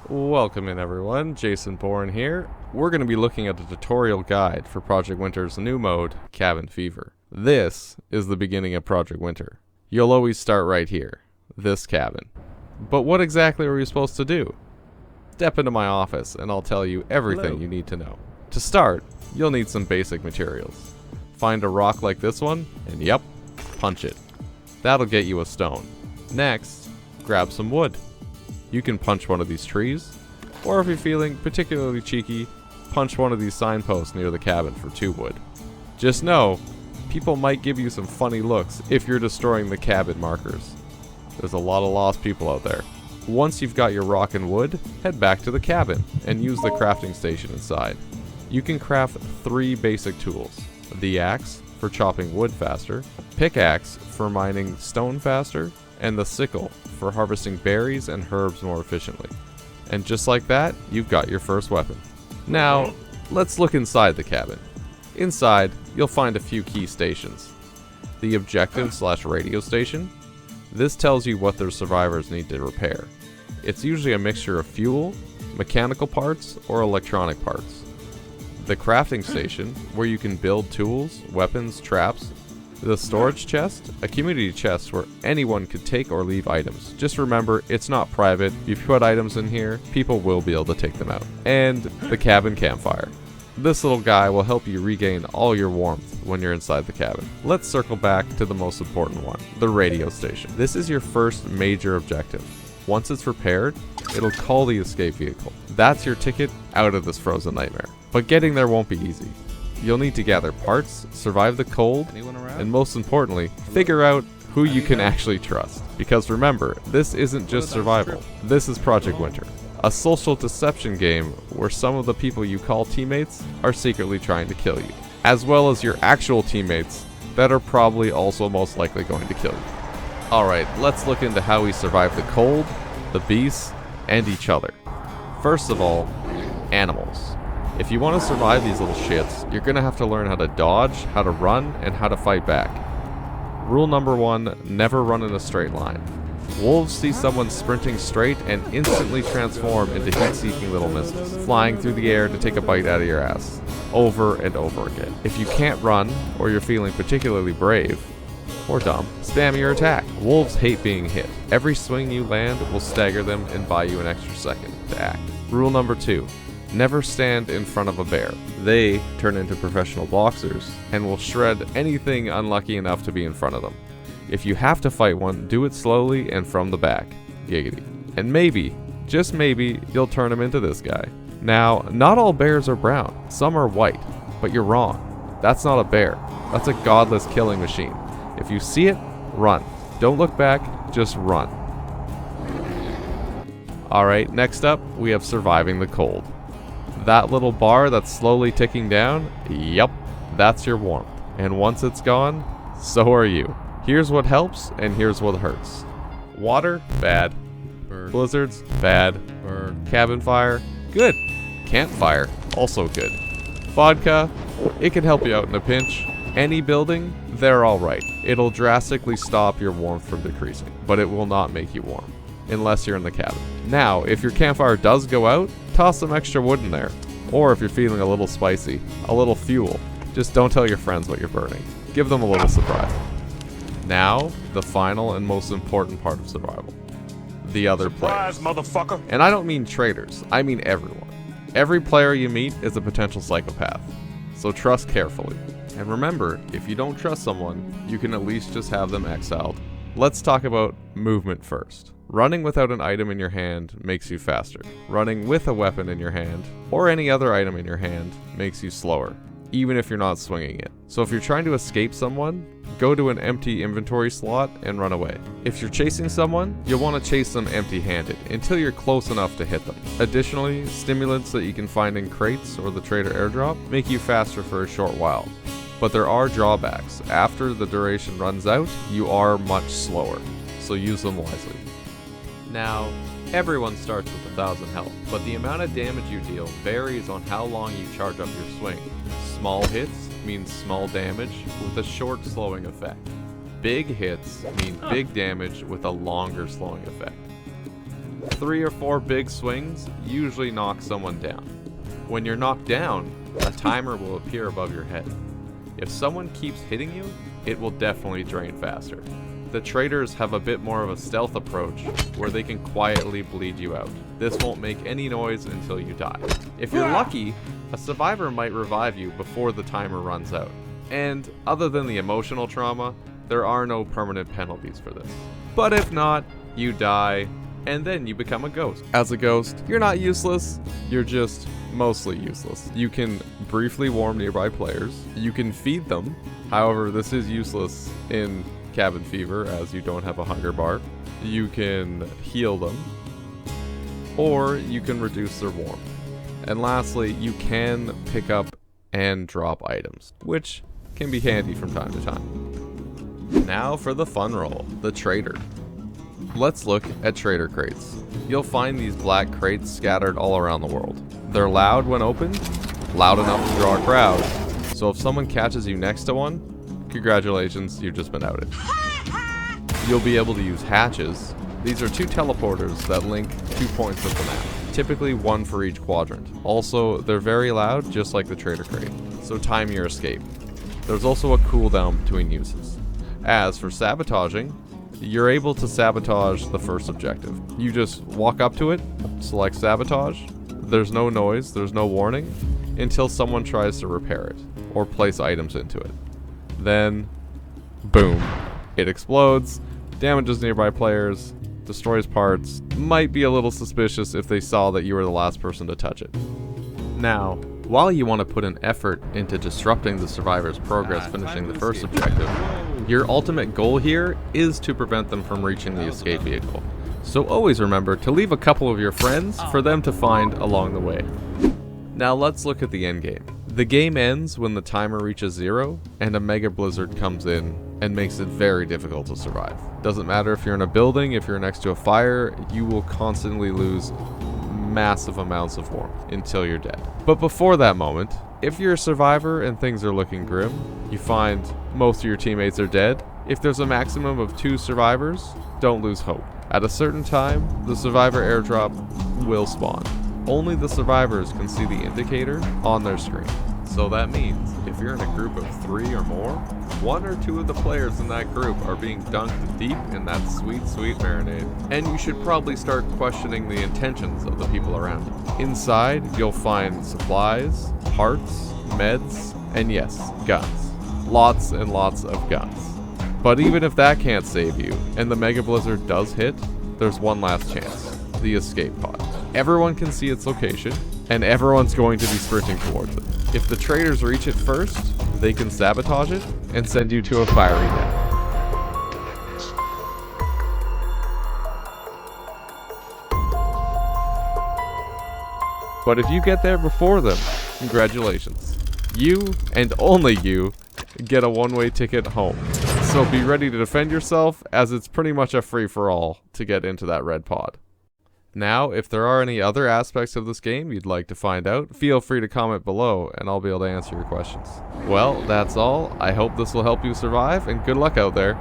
Welcome in everyone, Jason Bourne here. We're going to be looking at a tutorial guide for Project Winter's new mode, Cabin Fever. This is the beginning of Project Winter. You'll always start right here, this cabin. But what exactly are we supposed to do? Step into my office and I'll tell you everything you need to know. To start, you'll need some basic materials. Find a rock like this one, and yep, punch it. That'll get you a stone. Next, grab some wood. You can punch one of these trees, or if you're feeling particularly cheeky, punch one of these signposts near the cabin for 2 wood. Just know, people might give you some funny looks if you're destroying the cabin markers. There's a lot of lost people out there. Once you've got your rock and wood, head back to the cabin and use the crafting station inside. You can craft 3 basic tools. The axe for chopping wood faster, pickaxe for mining stone faster, and the sickle for harvesting berries and herbs more efficiently. And just like that, you've got your first weapon. Now, let's look inside the cabin. Inside, you'll find a few key stations. The objective/radio station. This tells you what their survivors need to repair. It's usually a mixture of fuel, mechanical parts, or electronic parts. The crafting station, where you can build tools, weapons, traps. The storage chest, a community chest where anyone could take or leave items. Just remember, it's not private. If you put items in here, people will be able to take them out. And the cabin campfire. This little guy will help you regain all your warmth when you're inside the cabin. Let's circle back to the most important one, the radio station. This is your first major objective. Once it's repaired, it'll call the escape vehicle. That's your ticket out of this frozen nightmare. But getting there won't be easy. You'll need to gather parts, survive the cold, and most importantly, figure out who you can actually trust. Because remember, this isn't just survival, this is Project Winter. A social deception game where some of the people you call teammates are secretly trying to kill you. As well as your actual teammates that are probably also most likely going to kill you. Alright, let's look into how we survive the cold, the beasts, and each other. First of all, animals. If you want to survive these little shits, you're going to have to learn how to dodge, how to run, and how to fight back. Rule number 1, never run in a straight line. Wolves see someone sprinting straight and instantly transform into heat-seeking little missiles, flying through the air to take a bite out of your ass, over and over again. If you can't run, or you're feeling particularly brave, or dumb, spam your attack. Wolves hate being hit. Every swing you land will stagger them and buy you an extra second to act. Rule number 2. Never stand in front of a bear. They turn into professional boxers and will shred anything unlucky enough to be in front of them. If you have to fight one, do it slowly and from the back. Giggity. And maybe, just maybe, you'll turn him into this guy. Now, not all bears are brown. Some are white. But you're wrong. That's not a bear. That's a godless killing machine. If you see it, run. Don't look back, just run. Alright, next up, we have surviving the cold. That little bar that's slowly ticking down, yep, that's your warmth. And once it's gone, so are you. Here's what helps, and here's what hurts. Water, bad. Burn. Blizzards, bad. Burn. Cabin fire, good. Campfire, also good. Vodka, it can help you out in a pinch. Any building, they're alright. It'll drastically stop your warmth from decreasing, but it will not make you warm, unless you're in the cabin. Now, if your campfire does go out, toss some extra wood in there. Or if you're feeling a little spicy, a little fuel. Just don't tell your friends what you're burning. Give them a little surprise. Now, the final and most important part of survival. The other players. Motherfucker. And I don't mean traitors, I mean everyone. Every player you meet is a potential psychopath. So trust carefully. And remember, if you don't trust someone, you can at least just have them exiled. Let's talk about movement first. Running without an item in your hand makes you faster. Running with a weapon in your hand, or any other item in your hand, makes you slower, even if you're not swinging it. So if you're trying to escape someone, go to an empty inventory slot and run away. If you're chasing someone, you'll want to chase them empty-handed until you're close enough to hit them. Additionally, stimulants that you can find in crates or the Traitor airdrop make you faster for a short while. But there are drawbacks. After the duration runs out, you are much slower, so use them wisely. Now, everyone starts with 1,000 health, but the amount of damage you deal varies on how long you charge up your swing. Small hits means small damage with a short slowing effect. Big hits mean big damage with a longer slowing effect. 3 or 4 big swings usually knock someone down. When you're knocked down, a timer will appear above your head. If someone keeps hitting you, it will definitely drain faster. The traitors have a bit more of a stealth approach, where they can quietly bleed you out. This won't make any noise until you die. If you're lucky, a survivor might revive you before the timer runs out. And other than the emotional trauma, there are no permanent penalties for this. But if not, you die, and then you become a ghost. As a ghost, you're not useless, you're just mostly useless. You can briefly warm nearby players, you can feed them, however this is useless in cabin fever as you don't have a hunger bar. You can heal them, or you can reduce their warmth. And lastly, you can pick up and drop items, which can be handy from time to time. Now for the fun roll, the Traitor. Let's look at Traitor crates. You'll find these black crates scattered all around the world. They're loud when opened, loud enough to draw a crowd, so if someone catches you next to one, congratulations, you've just been outed. You'll be able to use hatches. These are 2 teleporters that link 2 points of the map, typically 1 for each quadrant. Also, they're very loud, just like the Traitor crate, so time your escape. There's also a cooldown between uses. As for sabotaging, you're able to sabotage the first objective. You just walk up to it, select sabotage, there's no noise, there's no warning, until someone tries to repair it, or place items into it. Then, boom, it explodes, damages nearby players, destroys parts, might be a little suspicious if they saw that you were the last person to touch it. Now, while you want to put an effort into disrupting the survivor's progress finishing the first objective, your ultimate goal here is to prevent them from reaching the escape vehicle. So always remember to leave a couple of your friends for them to find along the way. Now let's look at the endgame. The game ends when the timer reaches 0 and a mega blizzard comes in and makes it very difficult to survive. Doesn't matter if you're in a building, if you're next to a fire, you will constantly lose massive amounts of warmth until you're dead. But before that moment, if you're a survivor and things are looking grim, you find most of your teammates are dead. If there's a maximum of 2 survivors, don't lose hope. At a certain time, the survivor airdrop will spawn. Only the survivors can see the indicator on their screen. So that means, if you're in a group of 3 or more, 1 or 2 of the players in that group are being dunked deep in that sweet, sweet marinade. And you should probably start questioning the intentions of the people around you. Inside, you'll find supplies, parts, meds, and yes, guns. Lots and lots of guns. But even if that can't save you, and the Mega Blizzard does hit, there's one last chance. The escape pod. Everyone can see its location, and everyone's going to be sprinting towards it. If the traitors reach it first, they can sabotage it and send you to a fiery death. But if you get there before them, congratulations. You, and only you, get a one-way ticket home. So be ready to defend yourself, as it's pretty much a free-for-all to get into that red pod. Now, if there are any other aspects of this game you'd like to find out, feel free to comment below and I'll be able to answer your questions. Well, that's all. I hope this will help you survive, and good luck out there.